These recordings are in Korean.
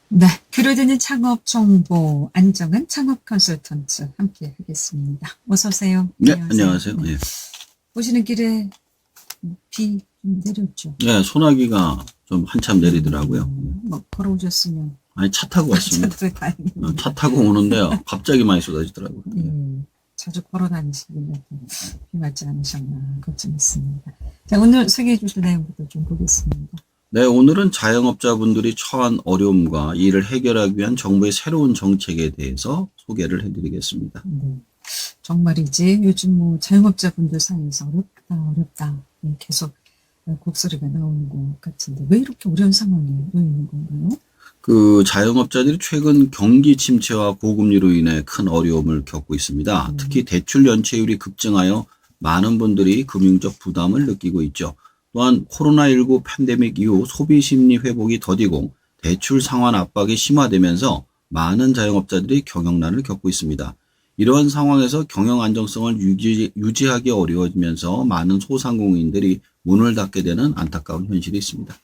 네, 귀로 듣는 창업 정보 안정은 창업 컨설턴트 함께 하겠습니다. 어서 오세요. 네, 안녕하세요. 네. 예. 오시는 길에 비 좀 내렸죠. 예, 소나기가 좀 한참 내리더라고요. 뭐 걸어오셨으면 아니, 차 타고 왔습니다. 저도 다행입니다. 차 타고 오는데요. 갑자기 많이 쏟아지더라고요. 예, 자주 걸어 다니시길래 비 맞지 않으셨나 걱정했습니다. 자, 오늘 소개해 주실 내용부터 좀 보겠습니다. 네, 오늘은 자영업자분들이 처한 어려움과 이를 해결하기 위한 정부의 새로운 정책에 대해서 소개를 해드리겠습니다. 네. 정말이지 요즘 뭐 자영업자분들 사이에서 어렵다 예, 계속 곡소리가 나오는 것 같은데 왜 이렇게 어려운 상황에 놓이는 건가요? 그 자영업자들이 최근 경기 침체와 고금리로 인해 큰 어려움을 겪고 있습니다. 특히 대출 연체율이 급증하여 많은 분들이 금융적 부담을 느끼고 있죠. 또한 코로나19 팬데믹 이후 소비 심리 회복이 더디고 대출 상환 압박이 심화되면서 많은 자영업자들이 경영난을 겪고 있습니다. 이러한 상황에서 경영 안정성을 유지하기 어려워지면서 많은 소상공인들이 문을 닫게 되는 안타까운 현실이 있습니다.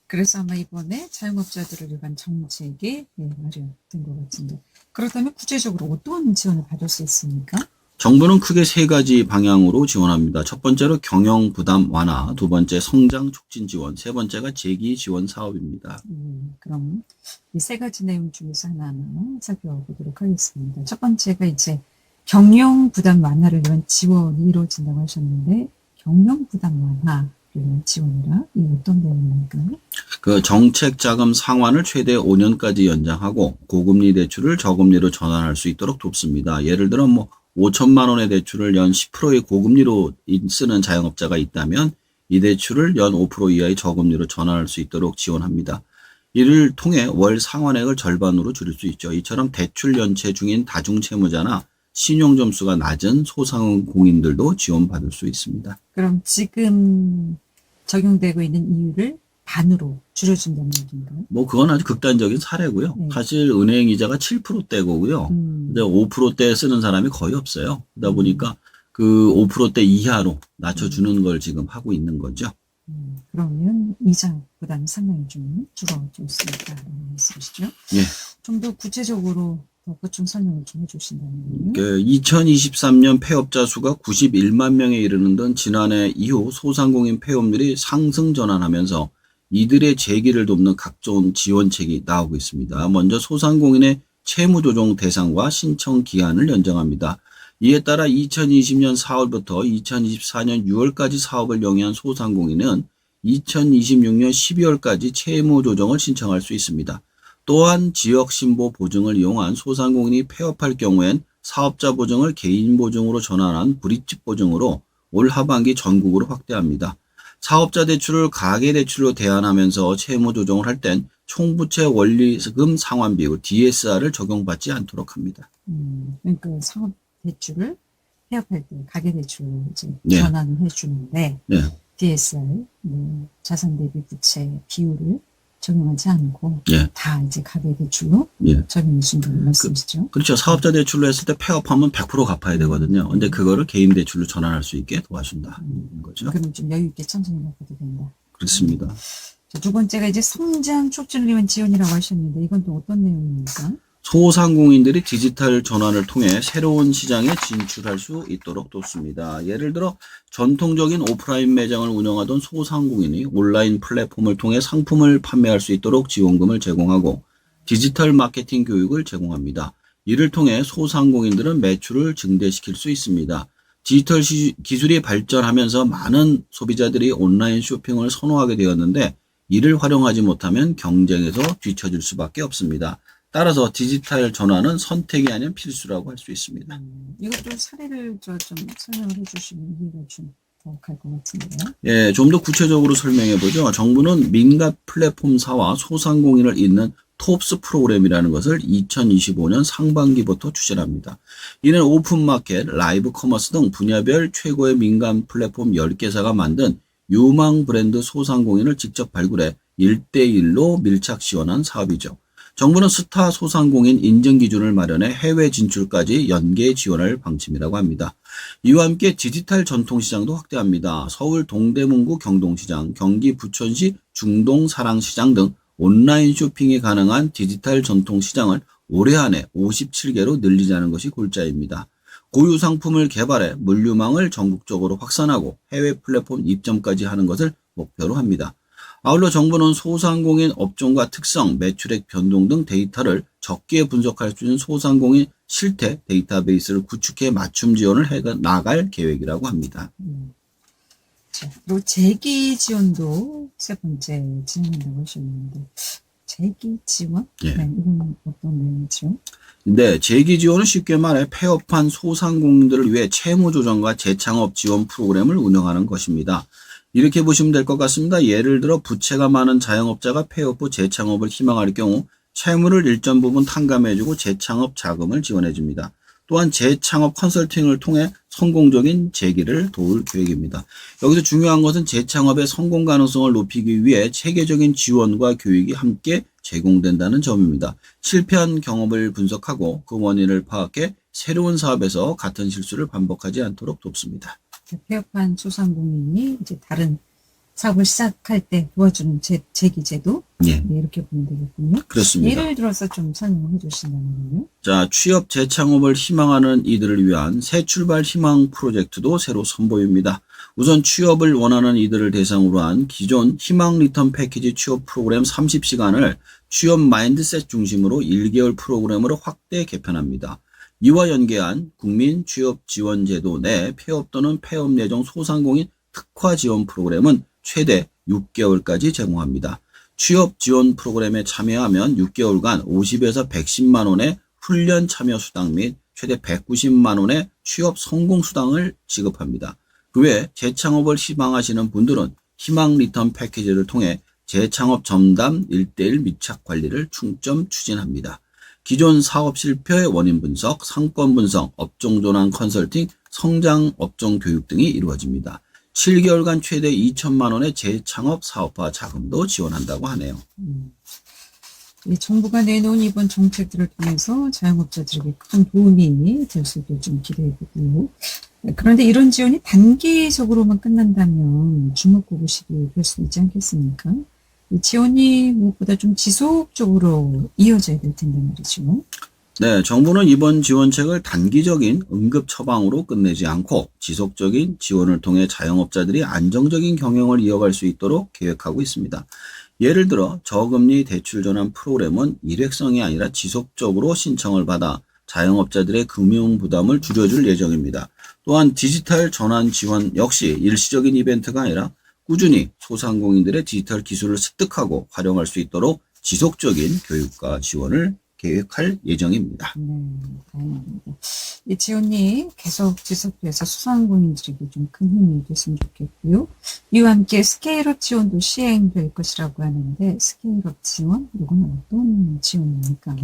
그래서 아마 이번에 자영업자들을 위한 정책이 예, 마련된 것 같은데 그렇다면 구체적으로 어떤 지원을 받을 수 있습니까? 정부는 크게 세 가지 방향으로 지원합니다. 첫 번째로 경영 부담 완화, 두 번째 성장 촉진 지원, 세 번째가 재기 지원 사업입니다. 그럼 이 세 가지 내용 중에서 하나하나 살펴보도록 하겠습니다. 첫 번째가 이제 경영 부담 완화를 위한 지원이 이루어진다고 하셨는데 경영 부담 완화를 위한 지원이라 이 어떤 내용입니까? 그 정책 자금 상환을 최대 5년까지 연장하고 고금리 대출을 저금리로 전환할 수 있도록 돕습니다. 예를 들어 5천만 원의 대출을 연 10%의 고금리로 쓰는 자영업자가 있다면 이 대출을 연 5% 이하의 저금리로 전환할 수 있도록 지원합니다. 이를 통해 월 상환액을 절반으로 줄일 수 있죠. 이처럼 대출 연체 중인 다중채무자나 신용점수가 낮은 소상공인들도 지원받을 수 있습니다. 그럼 지금 적용되고 있는 이율을 반으로 줄여준다는 얘기인가요? 그건 아주 극단적인 사례고요. 네. 사실 은행 이자가 7%대고요. 근데 5%대 쓰는 사람이 거의 없어요. 그러다 보니까 그 5%대 이하로 낮춰주는 걸 지금 하고 있는 거죠. 그러면 이자 부담이 상당히 좀 줄어들 수 있다는 말씀이시죠? 예. 좀 더 구체적으로 더 보충 설명을 좀 해주신다면요. 2023년 폐업자 수가 91만 명에 이르는 등 지난해 이후 소상공인 폐업률이 상승 전환하면서 이들의 재기를 돕는 각종 지원책이 나오고 있습니다. 먼저 소상공인의 채무조정 대상과 신청 기한을 연장합니다. 이에 따라 2020년 4월부터 2024년 6월까지 사업을 영위한 소상공인은 2026년 12월까지 채무조정을 신청할 수 있습니다. 또한 지역신보 보증을 이용한 소상공인이 폐업할 경우엔 사업자 보증을 개인 보증으로 전환한 브릿지 보증으로 올 하반기 전국으로 확대합니다. 사업자 대출을 가계대출로 대안하면서 채무조정을 할 땐 총부채 원리금 상환 비율 DSR을 적용받지 않도록 합니다. 그러니까 사업 대출을 폐업할 때 가계대출로 이제 네. 전환을 해주는데 네. DSR, 자산 대비 부채 비율을 적용하지 않고 예. 다 이제 가계대출로 예. 적용해 준다는 말씀이시죠? 그렇죠. 사업자 대출로 했을 때 폐업하면 100% 갚아야 되거든요. 근데 그거를 개인 대출로 전환할 수 있게 도와준다는 거죠. 그럼 좀 여유 있게 천천히 갚아도 된다. 그렇습니다. 자, 두 번째가 이제 성장 촉진을 위한 지원이라고 하셨는데 이건 또 어떤 내용입니까? 소상공인들이 디지털 전환을 통해 새로운 시장에 진출할 수 있도록 돕습니다. 예를 들어 전통적인 오프라인 매장을 운영하던 소상공인이 온라인 플랫폼을 통해 상품을 판매할 수 있도록 지원금을 제공하고 디지털 마케팅 교육을 제공합니다. 이를 통해 소상공인들은 매출을 증대시킬 수 있습니다. 디지털 기술이 발전하면서 많은 소비자들이 온라인 쇼핑을 선호하게 되었는데 이를 활용하지 못하면 경쟁에서 뒤처질 수밖에 없습니다. 따라서 디지털 전환은 선택이 아닌 필수라고 할 수 있습니다. 이것도 사례를 좀 설명을 해주시면 이해가 좀 더 갈 것 같은데요. 예, 좀 더 구체적으로 설명해 보죠. 정부는 민간 플랫폼사와 소상공인을 잇는 톱스 프로그램이라는 것을 2025년 상반기부터 추진합니다. 이는 오픈마켓, 라이브 커머스 등 분야별 최고의 민간 플랫폼 10개사가 만든 유망 브랜드 소상공인을 직접 발굴해 1대1로 밀착 지원한 사업이죠. 정부는 스타 소상공인 인증 기준을 마련해 해외 진출까지 연계 지원할 방침이라고 합니다. 이와 함께 디지털 전통시장도 확대합니다. 서울 동대문구 경동시장, 경기 부천시 중동 사랑시장 등 온라인 쇼핑이 가능한 디지털 전통시장을 올해 안에 57개로 늘리자는 것이 골자입니다. 고유 상품을 개발해 물류망을 전국적으로 확산하고 해외 플랫폼 입점까지 하는 것을 목표로 합니다. 아울러 정부는 소상공인 업종과 특성, 매출액 변동 등 데이터를 적기에 분석할 수 있는 소상공인 실태 데이터베이스를 구축해 맞춤 지원을 해 나갈 계획이라고 합니다. 자, 그리고 재기 지원도 세 번째 진행한다고 하셨는데, 재기 지원? 예. 네, 이건 어떤 내용이죠? 근데 재기 지원은 쉽게 말해 폐업한 소상공인들을 위해 채무 조정과 재창업 지원 프로그램을 운영하는 것입니다. 이렇게 보시면 될 것 같습니다. 예를 들어 부채가 많은 자영업자가 폐업 후 재창업을 희망할 경우 채무를 일정 부분 탕감해주고 재창업 자금을 지원해줍니다. 또한 재창업 컨설팅을 통해 성공적인 재기를 도울 계획입니다. 여기서 중요한 것은 재창업의 성공 가능성을 높이기 위해 체계적인 지원과 교육이 함께 제공된다는 점입니다. 실패한 경험을 분석하고 그 원인을 파악해 새로운 사업에서 같은 실수를 반복하지 않도록 돕습니다. 폐업한 소상공인이 이제 다른 사업을 시작할 때 도와주는 재기 제도? 예. 네, 이렇게 보면 되겠군요. 그렇습니다. 예를 들어서 좀 설명해 주신다면요. 자, 취업 재창업을 희망하는 이들을 위한 새 출발 희망 프로젝트도 새로 선보입니다. 우선 취업을 원하는 이들을 대상으로 한 기존 희망 리턴 패키지 취업 프로그램 30시간을 취업 마인드셋 중심으로 1개월 프로그램으로 확대 개편합니다. 이와 연계한 국민 취업 지원 제도 내 폐업 또는 폐업 예정 소상공인 특화 지원 프로그램은 최대 6개월까지 제공합니다. 취업 지원 프로그램에 참여하면 6개월간 50에서 110만 원의 훈련 참여 수당 및 최대 190만 원의 취업 성공 수당을 지급합니다. 그 외 재창업을 희망하시는 분들은 희망 리턴 패키지를 통해 재창업 전담 1:1 밀착 관리를 충점 추진합니다. 기존 사업 실패의 원인 분석, 상권 분석, 업종 전환 컨설팅, 성장 업종 교육 등이 이루어집니다. 7개월간 최대 2천만 원의 재창업 사업화 자금도 지원한다고 하네요. 이 정부가 내놓은 이번 정책들을 통해서 자영업자들에게 큰 도움이 될 수 있게 좀 기대해 보고요. 그런데 이런 지원이 단기적으로만 끝난다면 주먹구구식이 될 수 있지 않겠습니까? 이 지원이 무엇보다 좀 지속적으로 이어져야 될 텐데 말이죠. 네, 정부는 이번 지원책을 단기적인 응급 처방으로 끝내지 않고 지속적인 지원을 통해 자영업자들이 안정적인 경영을 이어갈 수 있도록 계획하고 있습니다. 예를 들어 저금리 대출 전환 프로그램은 일회성이 아니라 지속적으로 신청을 받아 자영업자들의 금융 부담을 줄여줄 예정입니다. 또한 디지털 전환 지원 역시 일시적인 이벤트가 아니라 꾸준히 소상공인들의 디지털 기술을 습득하고 활용할 수 있도록 지속적인 교육과 지원을 계획할 예정입니다. 네, 다행입니다. 이 지원이 계속 지속돼서 소상공인들에게 좀 큰 힘이 됐으면 좋겠고요. 이와 함께 스케일업 지원도 시행될 것이라고 하는데 스케일업 지원? 이거는 어떤 지원입니까?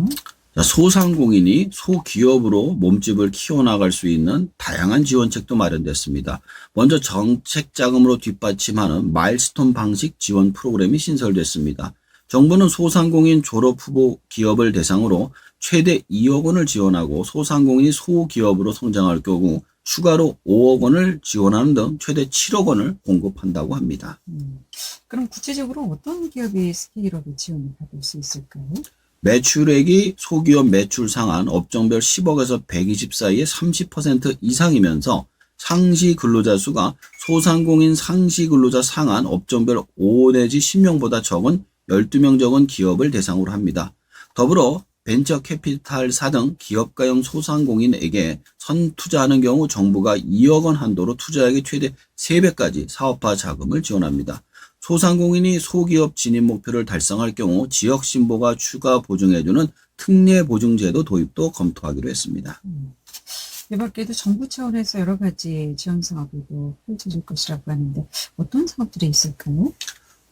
소상공인이 소기업으로 몸집을 키워나갈 수 있는 다양한 지원책도 마련됐습니다. 먼저 정책 자금으로 뒷받침하는 마일스톤 방식 지원 프로그램이 신설됐습니다. 정부는 소상공인 졸업 후보 기업을 대상으로 최대 2억 원을 지원하고 소상공인이 소기업으로 성장할 경우 추가로 5억 원을 지원하는 등 최대 7억 원을 공급한다고 합니다. 그럼 구체적으로 어떤 기업이 스케일업의 지원을 받을 수 있을까요? 매출액이 소기업 매출 상한 업종별 10억에서 120 사이의 30% 이상이면서 상시 근로자 수가 소상공인 상시 근로자 상한 업종별 5 내지 10명보다 적은 12명 적은 기업을 대상으로 합니다. 더불어 벤처 캐피탈사 등 기업가용 소상공인에게 선투자하는 경우 정부가 2억 원 한도로 투자액의 최대 3배까지 사업화 자금을 지원합니다. 소상공인이 소기업 진입 목표를 달성할 경우 지역 신보가 추가 보증해주는 특례 보증제도 도입도 검토하기로 했습니다. 이 밖에도 정부 차원에서 여러 가지 지원 사업이 또 펼쳐질 것이라고 하는데 어떤 사업들이 있을까요?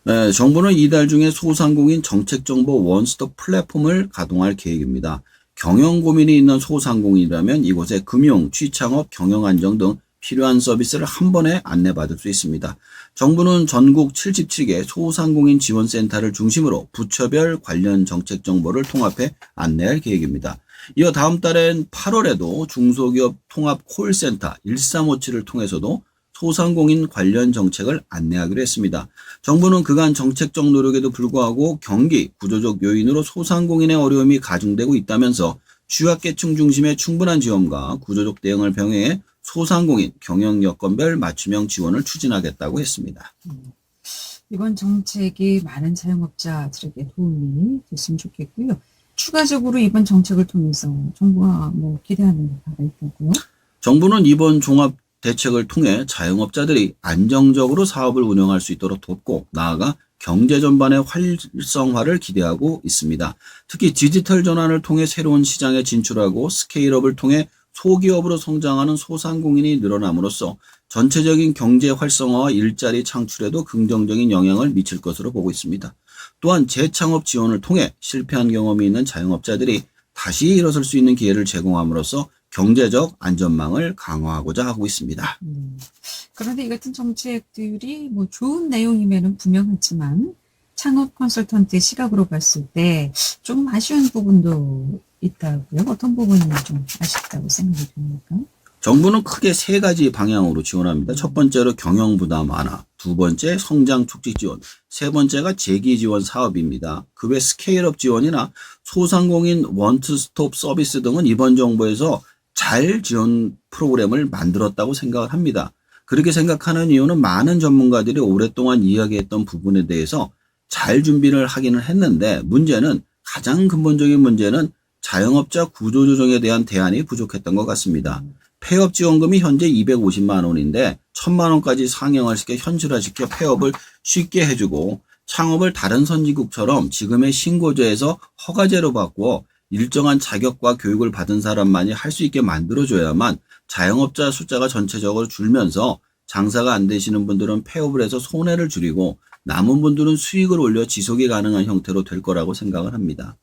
네, 정부는 이달 중에 소상공인 정책정보 원스톱 플랫폼을 가동할 계획입니다. 경영 고민이 있는 소상공인이라면 이곳에 금융, 취창업, 경영안정 등 필요한 서비스를 한 번에 안내받을 수 있습니다. 정부는 전국 77개 소상공인 지원센터를 중심으로 부처별 관련 정책 정보를 통합해 안내할 계획입니다. 이어 다음 달엔 8월에도 중소기업 통합 콜센터 1357을 통해서도 소상공인 관련 정책을 안내하기로 했습니다. 정부는 그간 정책적 노력에도 불구하고 경기, 구조적 요인으로 소상공인의 어려움이 가중되고 있다면서 취약계층 중심의 충분한 지원과 구조적 대응을 병행해 소상공인 경영 여건별 맞춤형 지원을 추진하겠다고 했습니다. 이번 정책이 많은 자영업자들에게 도움이 됐으면 좋겠고요. 추가적으로 이번 정책을 통해서 정부가 뭐 기대하는 바가 있다고요? 정부는 이번 종합 대책을 통해 자영업자들이 안정적으로 사업을 운영할 수 있도록 돕고 나아가 경제 전반의 활성화를 기대하고 있습니다. 특히 디지털 전환을 통해 새로운 시장에 진출하고 스케일업을 통해 소기업으로 성장하는 소상공인이 늘어남으로써 전체적인 경제 활성화와 일자리 창출에도 긍정적인 영향을 미칠 것으로 보고 있습니다. 또한 재창업 지원을 통해 실패한 경험이 있는 자영업자들이 다시 일어설 수 있는 기회를 제공함으로써 경제적 안전망을 강화하고자 하고 있습니다. 그런데 이 같은 정책들이 뭐 좋은 내용이면은 분명하지만 창업 컨설턴트의 시각으로 봤을 때 조금 아쉬운 부분도 있다고요? 어떤 부분이 좀 아쉽다고 생각이 됩니까? 정부는 크게 세 가지 방향으로 지원합니다. 첫 번째로 경영 부담 완화, 두 번째 성장 촉진 지원, 세 번째가 재기 지원 사업입니다. 그 외 스케일업 지원이나 소상공인 원투스톱 서비스 등은 이번 정부에서 잘 지원 프로그램을 만들었다고 생각을 합니다. 그렇게 생각하는 이유는 많은 전문가들이 오랫동안 이야기했던 부분에 대해서 잘 준비를 하기는 했는데 가장 근본적인 문제는 자영업자 구조조정에 대한 대안이 부족했던 것 같습니다. 폐업 지원금이 현재 250만 원인데 1000만 원까지 상향을 시켜 현실화시켜 폐업을 쉽게 해주고 창업을 다른 선진국처럼 지금의 신고제에서 허가제로 바꾸어 일정한 자격과 교육을 받은 사람만이 할 수 있게 만들어줘야만 자영업자 숫자가 전체적으로 줄면서 장사가 안 되시는 분들은 폐업을 해서 손해를 줄이고 남은 분들은 수익을 올려 지속이 가능한 형태로 될 거라고 생각을 합니다.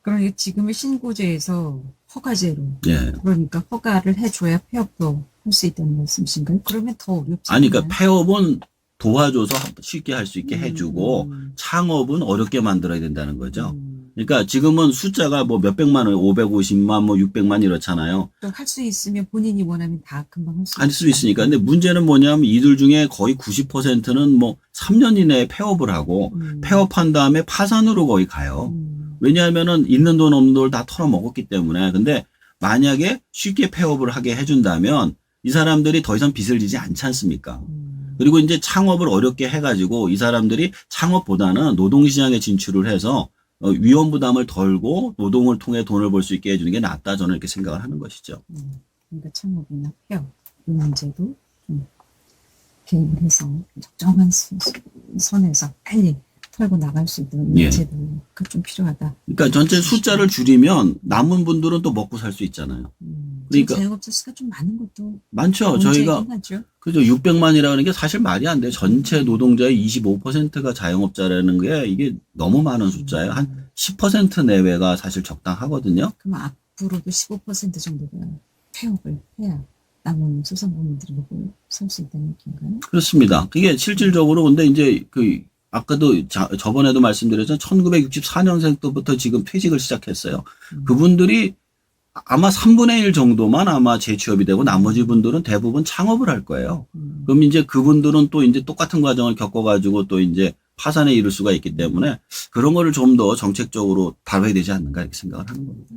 그러니까 지금의 신고제에서 허가제로 예. 그러니까 허가를 해줘야 폐업도 할 수 있다는 말씀이신가요? 그러면 더 어렵지 아니, 않나요? 그러니까 폐업은 도와줘서 쉽게 할 수 있게 해주고 창업은 어렵게 만들어야 된다는 거죠. 그러니까 지금은 숫자가 뭐 몇백만 원, 550만, 뭐 600만 이렇잖아요. 또 할 수 있으면 본인이 원하면 다 금방 할 수 있으니까. 근데 문제는 뭐냐면 이들 중에 거의 90%는 뭐 3년 이내에 폐업을 하고 폐업한 다음에 파산으로 거의 가요. 왜냐하면은 있는 돈 없는 돈을 다 털어먹었기 때문에. 근데 만약에 쉽게 폐업을 하게 해준다면 이 사람들이 더 이상 빚을 지지 않지 않습니까? 그리고 이제 창업을 어렵게 해가지고 이 사람들이 창업보다는 노동시장에 진출을 해서 위험 부담을 덜고 노동을 통해 돈을 벌 수 있게 해주는 게 낫다 저는 이렇게 생각을 하는 것이죠. 그러니까 창업이나 폐업 이 문제도 좀 개입을 해서 적정한 선에서 빨리 털고 나갈 수 있도록 예. 제도가 좀 필요하다. 그러니까 전체 숫자를 줄이면 남은 분들은 또 먹고 살 수 있잖아요. 그러니까 자영업자 수가 좀 많은 것도 많죠. 저희가 문제이긴 하죠. 그죠. 600만이라는 게 사실 말이 안 돼요. 전체 노동자의 25%가 자영업자라는 게 이게 너무 많은 숫자예요. 한 10% 내외가 사실 적당하거든요. 그럼 앞으로도 15% 정도가 폐업을 해야 남은 소상공인들이 먹고 살 수 있다는 얘기인가요? 그렇습니다. 그게 실질적으로 근데 이제 아까도 저번에도 말씀드렸지만 1964년생 때부터 지금 퇴직을 시작했어요. 그분들이 아마 3분의 1 정도만 아마 재취업이 되고 나머지 분들은 대부분 창업을 할 거예요. 그럼 이제 그분들은 또 이제 똑같은 과정을 겪어가지고 또 이제 파산에 이를 수가 있기 때문에 그런 거를 좀 더 정책적으로 다뤄야 되지 않는가 이렇게 생각을 하는 겁니다.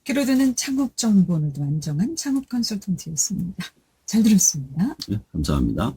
키로드는 창업 정보는 안정한 창업 컨설턴트였습니다. 잘 들었습니다. 네, 감사합니다.